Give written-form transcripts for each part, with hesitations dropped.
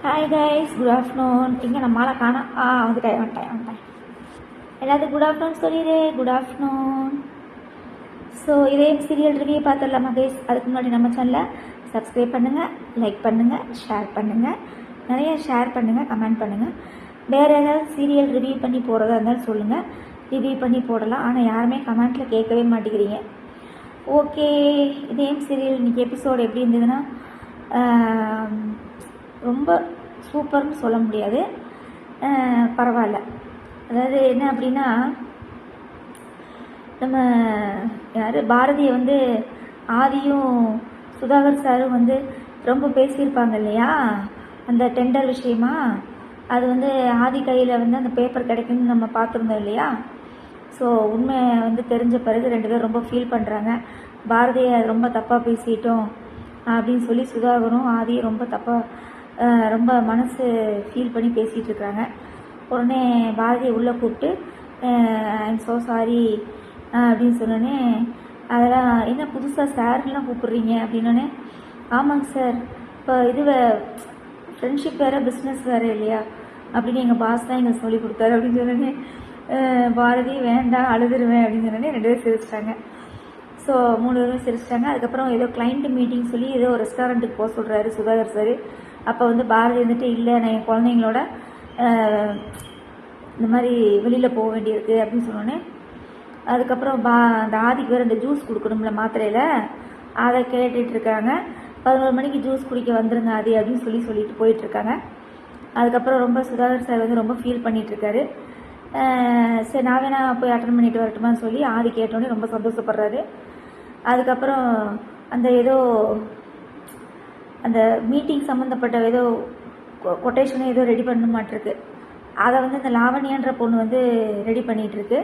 Hi guys, good afternoon. இங்கே நம்மளால் காணோம். வந்துட்டேன். எல்லாத்துக்கும் குட் ஆஃப்டர்நூன் சொல்லிடு. Good afternoon. ஸோ இதே சீரியல் ரிவ்யூ பார்த்துடலாமா கைஸ்? அதுக்கு முன்னாடி நம்ம சேனலை சப்ஸ்கிரைப் பண்ணுங்கள், லைக் பண்ணுங்கள், ஷேர் பண்ணுங்கள், நிறைய ஷேர் பண்ணுங்கள், கமெண்ட் பண்ணுங்கள். வேறு ஏதாவது சீரியல் ரிவ்யூ பண்ணி போகிறதா இருந்தாலும் சொல்லுங்கள், ரிவ்யூ பண்ணி போடலாம். ஆனால் யாருமே கமெண்ட்டில் கேட்கவே மாட்டேங்கிறீங்க. ஓகே, இதே சீரியல் இன்றைக்கி எபிசோடு எப்படி இருந்ததுன்னா ரொம்ப சூப்பர்னு சொல்ல முடியாது, பரவாயில்ல. அதாவது என்ன அப்படின்னா, நம்ம யார் பாரதியை வந்து ஆதியும் சுதாகர் சாரும் வந்து ரொம்ப பேசியிருப்பாங்க இல்லையா, அந்த டெண்டர் விஷயமா. அது வந்து ஆதி கையில் வந்து அந்த பேப்பர் கிடைக்குன்னு நம்ம பார்த்துருந்தோம் இல்லையா. ஸோ உண்மை வந்து தெரிஞ்ச பிறகு ரெண்டு பேரும் ரொம்ப ஃபீல் பண்ணுறாங்க. பாரதியை ரொம்ப தப்பாக பேசிட்டோம் அப்படின்னு சொல்லி சுதாகரும் ஆதியும் ரொம்ப மனசு ஃபீல் பண்ணி பேசிகிட்டு இருக்கிறாங்க. உடனே பாரதியை உள்ளே கூப்பிட்டு ஐம் ஸோ சாரி அப்படின்னு சொன்னோடனே, அதெல்லாம் என்ன புதுசாக சார்லாம் கூப்பிட்றீங்க அப்படின்னோடனே, ஆமாங்க சார், இப்போ ஃப்ரெண்ட்ஷிப் வேறு பிஸ்னஸ் வேறு இல்லையா அப்படின்னு எங்கள் பாஸ் தான் எங்களுக்கு சொல்லி கொடுத்தாரு அப்படின்னு சொன்னோடனே, பாரதி வேண்டாம் அழுதுருவேன் அப்படின்னு சொன்னோடனே ரெண்டு பேரும் சிரிச்சிட்டாங்க. ஸோ 3 பேரும் சிரிச்சிட்டாங்க. அதுக்கப்புறம் ஏதோ கிளைண்ட் மீட்டிங் சொல்லி ஏதோ ரெஸ்டாரண்ட்டுக்கு போக சொல்கிறாரு சுதாகர் சார். அப்போ வந்து பாரதி வந்துட்டு, இல்லை நான் என் குழந்தைங்களோட இந்த மாதிரி வெளியில் போக வேண்டியிருக்கு அப்படின்னு சொன்னோன்னே, அதுக்கப்புறம் அந்த ஆதிக்கு வேறு இந்த ஜூஸ் கொடுக்கணும்ல மாத்திரையில், அதை கேட்டுட்ருக்காங்க. 11 மணிக்கு ஜூஸ் குடிக்க வந்துருங்க ஆதி அப்படின்னு சொல்லிட்டு போயிட்டுருக்காங்க. அதுக்கப்புறம் ரொம்ப சுதாகர் சார் வந்து ரொம்ப ஃபீல் பண்ணிகிட்ருக்காரு. சரி நான் வேணா போய் அட்டன் பண்ணிட்டு வரட்டுமான்னு சொல்லி ஆதி கேட்டோன்னே ரொம்ப சந்தோஷப்படுறாரு. அதுக்கப்புறம் அந்த மீட்டிங் சம்மந்தப்பட்ட ஏதோ கொட்டேஷனை ஏதோ ரெடி பண்ண மாட்டிருக்கு. அதை வந்து இந்த லாவண்யான்ற பொண்ணு வந்து ரெடி பண்ணிகிட்ருக்கு.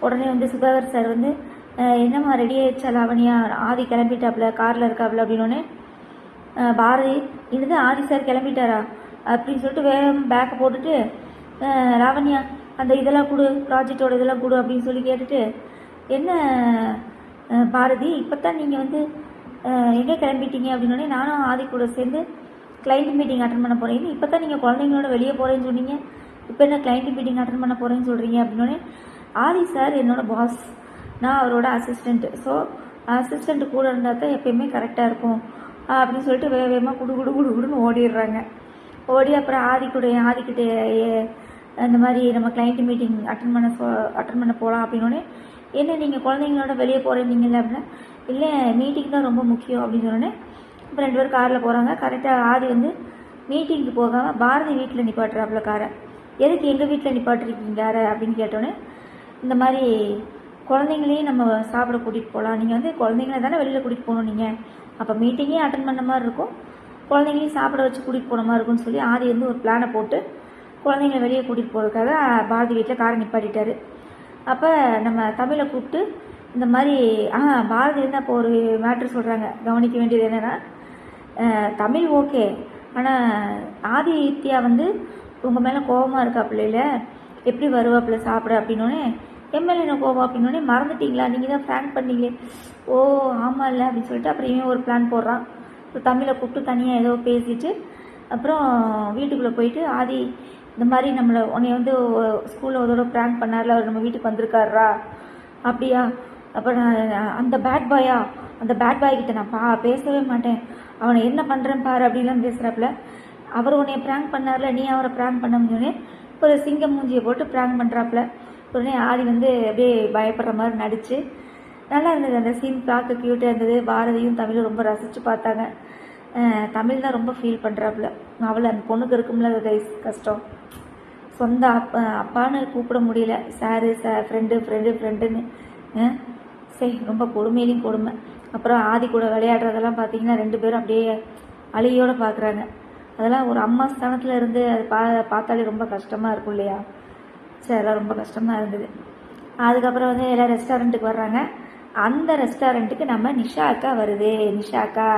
உடனே வந்து சுதாகர் சார் வந்து, என்னம்மா ரெடி ஆயிடுச்சா லாவண்யா, ஆதி கிளம்பிட்டாப்புல, காரில் இருக்காப்புல அப்படின்னோடனே, பாரதி இது ஆதி சார் கிளம்பிட்டாரா அப்படின்னு சொல்லிட்டு வேகம் பேக்கை போட்டுட்டு, லாவண்யா அந்த இதெல்லாம் கொடு, ப்ராஜெக்டோட இதெல்லாம் கொடு அப்படின்னு சொல்லி கேட்டுட்டு, என்ன பாரதி இப்போ தான் நீங்கள் வந்து எங்கே கிளம்பிட்டீங்க அப்படின்னோடனே, நானும் ஆதி கூட சேர்ந்து கிளைண்ட் மீட்டிங் அட்டன் பண்ண போகிறீங்க, இப்போ தான் நீங்கள் குழந்தைங்களோட வெளியே போகிறேன்னு சொன்னீங்க, இப்போ என்ன கிளைண்ட் மீட்டிங் அட்டன் பண்ண போகிறேன்னு சொல்கிறீங்க அப்படின்னோடனே, ஆதி சார் என்னோடய பாஸ், நான் அவரோட அசிஸ்டண்ட்டு, ஸோ அசிஸ்டண்ட்டு கூட இருந்தால் தான் எப்பயுமே கரெக்டாக இருக்கும் அப்படின்னு சொல்லிட்டு வேகமாக குடுன்னு ஓடிடுறாங்க. ஓடி அப்புறம் ஆதிக்கிட்டே இந்த மாதிரி நம்ம கிளைண்ட் மீட்டிங் அட்டன் பண்ண போகலாம் அப்படின்னோடனே, என்ன நீங்கள் குழந்தைங்களோட வெளியே போகிறீங்களா அப்படின்னா, இல்லை மீட்டிங் தான் ரொம்ப முக்கியம் அப்படின்னு சொன்னோடனே, இப்போ 2 பேரும் காரில் போகிறாங்க. கரெக்டாக ஆதி வந்து மீட்டிங்க்கு போகாமல் பாரதி வீட்டில் நிப்பாட்டுறாப்புல காரை. எதுக்கு எங்கள் வீட்டில் நிப்பாட்டிருக்கீங்க காரை அப்படின்னு கேட்டோன்னே, இந்த மாதிரி குழந்தைங்களையும் நம்ம சாப்பிட கூட்டிகிட்டு போகலாம், நீங்கள் வந்து குழந்தைங்கள தானே வெளியில் கூட்டிகிட்டு போகணும், நீங்கள் அப்போ மீட்டிங்கே அட்டன் பண்ண மாதிரி இருக்கும், குழந்தைங்களையும் சாப்பிட வச்சு கூட்டிகிட்டு போன மாதிரி இருக்கும்னு சொல்லி ஆதி வந்து ஒரு பிளானை போட்டு குழந்தைங்கள வெளியே கூட்டிகிட்டு போகிறதுக்காக பாரதி வீட்டில் காரை நிப்பாட்டிட்டார். அப்போ நம்ம தமிழை கூப்பிட்டு இந்த மாதிரி பாரதி வந்து அப்போ ஒரு மேட்ரு சொல்கிறாங்க. கவனிக்க வேண்டியது என்னென்னா, தமிழ் ஓகே, ஆனால் ஆதித்யா வந்து உங்கள் மேலே கோபமாக இருக்கா பிள்ளைல, எப்படி வருவாப்பில்ல சாப்பிட அப்படின்னோடனே, எம்எல்ஏ என்ன கோபம் அப்படின்னோடனே, மறந்துட்டிங்களா, நீங்கள் தான் பிளான் பண்ணீங்களே, ஓ ஆமாம் இல்லை அப்படின்னு சொல்லிட்டு அப்புறம் இவன் ஒரு பிளான் போடுறான். இப்போ தமிழை கூப்பிட்டு தனியாக ஏதோ பேசிட்டு அப்புறம் வீட்டுக்குள்ளே போயிட்டு, ஆதி இந்த மாதிரி உன்னை வந்து ஸ்கூலில் ஒரு தடவை ப்ராங்க் பண்ணார்ல, அவர் நம்ம வீட்டுக்கு வந்திருக்காரா அப்படியா, அப்போ நான் அந்த பேட் பாய்கிட்ட நான் பேசவே மாட்டேன், அவனை என்ன பண்ணுறேன் பாரு அப்படின்லாம் பேசுகிறாப்புல. அவர் உன்னை ப்ராங்க் பண்ணார்ல, நீ அவரை ப்ராங்க் பண்ணோன்னே ஒரு சிங்கம் மூஞ்சியை போட்டு ப்ராங்க் பண்ணுறாப்புல. உடனே ஆதி வந்து அப்படியே பயப்படுற மாதிரி நடித்து நல்லா இருந்தது. அந்த சீன் பார்க்க க்யூட்டாக இருந்தது. பாரதியும் தமிழும் ரொம்ப ரசித்து பார்த்தாங்க. தமிழ் தான் ரொம்ப ஃபீல் பண்ணுறாப்புல. அவளை அந்த பொண்ணுக்கு இருக்கும்ல கஷ்டம், சொந்த அப்பான்னு கூப்பிட முடியல, ஃப்ரெண்டுன்னு சரி, ரொம்ப கொடுமையிலையும் கொடுமை. அப்புறம் ஆதி கூட விளையாடுறதெல்லாம் பார்த்தீங்கன்னா 2 பேரும் அப்படியே அழியோடு பார்க்குறாங்க. அதெல்லாம் ஒரு அம்மா ஸ்தானத்தில் இருந்து அது பார்த்தாலே ரொம்ப கஷ்டமாக இருக்கும் இல்லையா. சரி, அதெல்லாம் ரொம்ப கஷ்டமாக இருந்தது. அதுக்கப்புறம் வந்து எல்லாம் ரெஸ்டாரண்ட்டுக்கு வர்றாங்க. அந்த ரெஸ்டாரண்ட்டுக்கு நம்ம நிஷா அக்கா வருது. நிஷா அக்கா,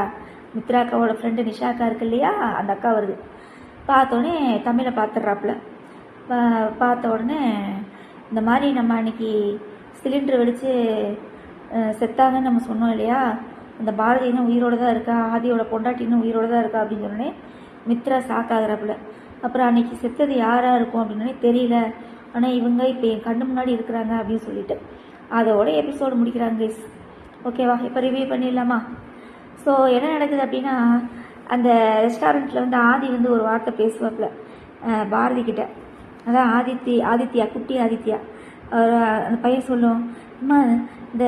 மித்ரா அக்காவோட ஃப்ரெண்டு நிஷா அக்கா இருக்கு இல்லையா, அந்த அக்கா வருது. பார்த்தோன்னே தமிழை பார்த்துட்றாப்புல. பார்த்த உடனே, இந்த மாதிரி நம்ம அன்றைக்கி சிலிண்டர் வெடித்து செத்தாங்கன்னு நம்ம சொன்னோம் இல்லையா, அந்த பாரதி இன்னும் உயிரோடு தான் இருக்கா, ஆதியோட பொண்டாட்டி இன்னும் உயிரோடு தான் இருக்கா அப்படின்னு சொன்னோடனே, மித்ரா சாக்காகிறப்பல. அப்புறம் அன்னைக்கு செத்தது யாராக இருக்கும் அப்படின்னே தெரியல, ஆனால் இவங்க இப்போ என் கண்ணு முன்னாடி இருக்கிறாங்க அப்படின்னு சொல்லிட்டு அதோட எபிசோடு முடிக்கிறாங்க கைஸ். ஓகேவா, இப்போ ரிவ்யூ பண்ணிடலாமா? ஸோ என்ன நடக்குது அப்படின்னா, அந்த ரெஸ்டாரண்ட்டில் வந்து ஆதி வந்து ஒரு வார்த்தை பேசுவாப்புல பாரதி கிட்ட. அதான் ஆதித்யா குட்டி ஆதித்யா அந்த பையன் சொல்லும், அம்மா இந்த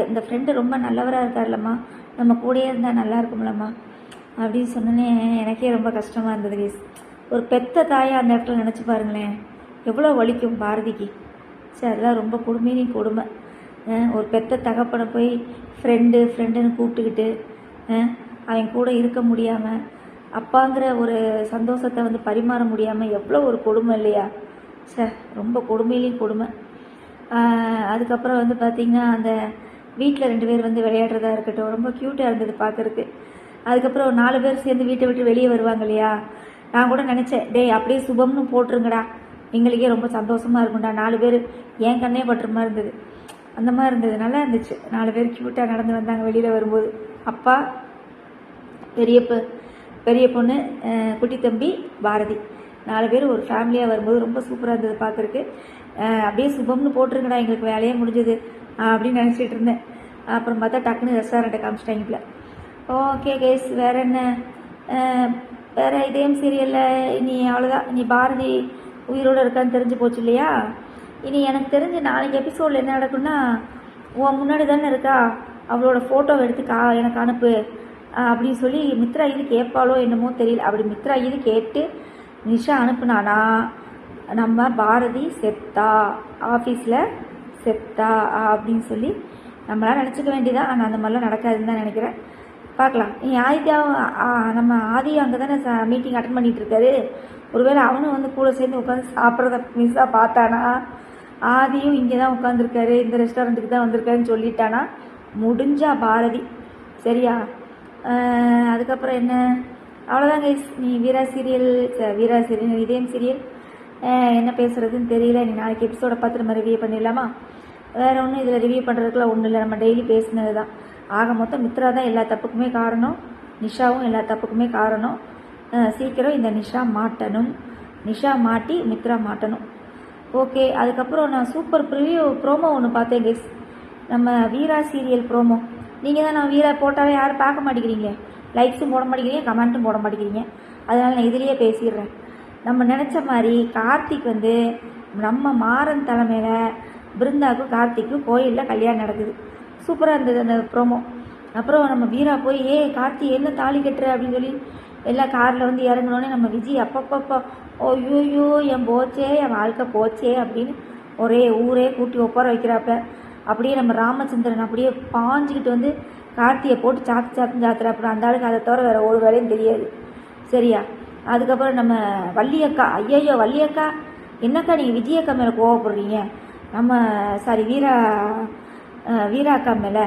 இந்த ஃப்ரெண்டு ரொம்ப நல்லவராக இருக்கார்லம்மா, நம்ம கூடயே இருந்தால் நல்லா இருக்கும்லம்மா அப்படின்னு சொன்னோன்னே எனக்கே ரொம்ப கஷ்டமாக இருந்தது கைஸ். ஒரு பெத்த தாயாக அந்த இடத்துல நினச்சி பாருங்களேன், எவ்வளோ வலிக்கும் பாரதிக்கு. சரி, அதெல்லாம் ரொம்ப கொடுமையிலையும் கொடுமை. ஒரு பெத்த தகப்பனை போய் ஃப்ரெண்டுன்னு கூப்பிட்டுக்கிட்டு அவன் கூட இருக்க முடியாமல், அப்பாங்கிற ஒரு சந்தோஷத்தை வந்து பரிமாற முடியாமல் எவ்வளோ ஒரு கொடுமை இல்லையா? சார் ரொம்ப கொடுமையிலையும் கொடுமை. அதுக்கப்புறம் வந்து பார்த்திங்கன்னா, அந்த வீட்டில் 2 பேர் வந்து விளையாடுறதா இருக்கட்டும், ரொம்ப க்யூட்டாக இருந்தது பார்க்குறதுக்கு. அதுக்கப்புறம் 4 பேர் சேர்ந்து வீட்டை விட்டு வெளியே வருவாங்க இல்லையா? நான் கூட நினச்சேன், டேய் அப்படியே சுபம்னு போட்டுருங்கடா, எங்களுக்கே ரொம்ப சந்தோஷமாக இருக்கும்டா, 4 பேர் என் கண்ணே பட்டுற மாதிரி இருந்தது. அந்த மாதிரி இருந்தது, நல்லா இருந்துச்சு. 4 பேர் க்யூட்டாக நடந்து வந்தாங்க வெளியில் வரும்போது. அப்பா, பெரிய பொண்ணு, குட்டி தம்பி, பாரதி, 4 பேர் ஒரு ஃபேமிலியாக வரும்போது ரொம்ப சூப்பராக இருந்தது பார்க்குறக்கு. அப்படியே சுபம்னு போட்டுருங்கடா, எங்களுக்கு வேலையே முடிஞ்சது அப்படின்னு நினச்சிட்டு இருந்தேன். அப்புறம் பார்த்தா டக்குன்னு ரெஸ்டாரண்ட்டை காமிச்சிட்டாங்க. ஓகே கேஸ், வேறு என்ன? வேறு இதயம் சீரியலில் இனி அவ்வளோதான். இனி பாரதி உயிரோடு இருக்கான்னு தெரிஞ்சு போச்சு இல்லையா? இனி எனக்கு தெரிஞ்சு நாளைக்கு எபிசோடில் என்ன நடக்குன்னா, உன் முன்னாடி தானே இருக்கா, அவளோட ஃபோட்டோவை எடுத்து எனக்கு அனுப்பு அப்படின்னு சொல்லி மித்ரா இது கேட்பாளோ என்னமோ தெரியல. அப்படி மித்ரா இது கேட்டு நிஷா அனுப்புனானா, நம்ம பாரதி செத்தா, ஆஃபீஸில் செத்தா அப்படின்னு சொல்லி நம்மளால் நினச்சிக்க வேண்டியதான். ஆனால் அந்த மாதிரிலாம் நடக்காதுன்னு தான் நினைக்கிறேன். பார்க்கலாம். நீ ஆதித்யாவும் நம்ம ஆதியும் அங்கே தானே மீட்டிங் அட்டன் பண்ணிகிட்டு இருக்காரு. ஒருவேளை அவனும் வந்து கூட சேர்ந்து உட்காந்து சாப்பிட்றத மிஸ்ஸாக பார்த்தானா, ஆதியும் இங்கே தான் உட்காந்துருக்காரு, இந்த ரெஸ்டாரண்ட்டுக்கு தான் வந்திருக்காருன்னு சொல்லிட்டானா முடிஞ்சா பாரதி. சரியா? அதுக்கப்புறம் என்ன? அவ்வளோதான் கைஸ். நீ வீரா சீரியல் இதயம் சீரியல் என்ன பேசுகிறதுன்னு தெரியல. நீ நாளைக்கு எபிசோடை பார்த்து நம்ம ரிவ்யூ பண்ணிடலாமா? வேறு ஒன்றும் இதில் ரிவ்யூ பண்ணுறதுக்குலாம் ஒன்றும் இல்லை, நம்ம டெய்லி பேசினது தான். ஆக மொத்தம் மித்ரா தான் எல்லா தப்புக்குமே காரணம், நிஷாவும் எல்லா தப்புக்குமே காரணம். சீக்கிரம் இந்த நிஷா மாட்டி மித்ரா மாட்டணும். ஓகே. அதுக்கப்புறம் நான் சூப்பர் ப்ரோமோ ஒன்று பார்த்தேன் கைஸ், நம்ம வீரா சீரியல் ப்ரோமோ. நீங்கள் தான் நான் வீரா போட்டாலே யாரும் பார்க்க மாட்டேங்கிறீங்க, லைக்ஸும் போட மாட்டேங்கிறீங்க, கமெண்ட்டும் போட மாட்டேங்கிறீங்க. அதனால் நான் இதிலேயே பேசிடுறேன். நம்ம நினச்ச மாதிரி கார்த்திக் வந்து நம்ம மாறன் தலைமையில் பிருந்தாவுக்கும் கார்த்திக்கும் கோயிலில் கல்யாணம் நடக்குது. சூப்பராக இருந்தது அந்த ப்ரோமோ. அப்புறம் நம்ம வீரா போய் கார்த்தி என்ன தாலி கட்டுற அப்படின்னு சொல்லி எல்லாம் காரில் வந்து இறங்கினோடனே நம்ம விஜய் அப்பப்பப்பா ஐயோயோ என் வாழ்க்கை போச்சே அப்படின்னு ஒரே ஊரே கூட்டி ஒப்பார வைக்கிறாப்ப. அப்படியே நம்ம ராமச்சந்திரன் அப்படியே பாஞ்சிக்கிட்டு வந்து கார்த்தியை போட்டு சாத்துறாப்புல. அந்த ஆளுக்கு அதை தவிர வேறு ஒரு வேலையும் தெரியாது. சரியா? அதுக்கப்புறம் நம்ம வள்ளியக்கா, ஐயோ வள்ளியக்கா என்னக்கா நீங்கள் விஜயக்கா மேலே கோவப்படுறீங்க? நம்ம சாரி வீரா அக்கா மேலே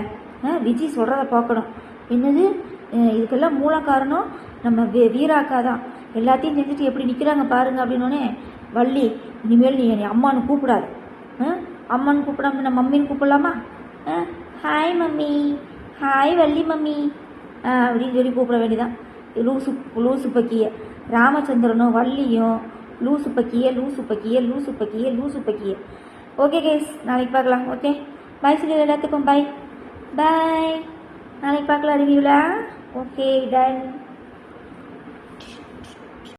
விஜய் சொல்கிறத பார்க்கணும். என்னது இதுக்கெல்லாம் மூல காரணம் நம்ம வீரா அக்கா தான், எல்லாத்தையும் செஞ்சுட்டு எப்படி நிற்கிறாங்க பாருங்க அப்படின்னோடனே, வள்ளி இனிமேல் நீ என்னை அம்மானு கூப்பிடாது, அம்மானு கூப்பிடாம நான் மம்மின்னு கூப்பிடலாமா? Hi mummy, hi Valli mummy அப்படின்னு சொல்லி கூப்பிட வேண்டியதான். லூசு பக்கிய ராமச்சந்திரனும் வள்ளியும் லூசு பக்கிய. ஓகே கேஸ், நாளைக்கு பார்க்கலாம். ஓகே பாய் சொல்லி எல்லாத்துக்கும் பாய். நாளைக்கு பார்க்கலாம் ரிவ்யூவில். Okay ton.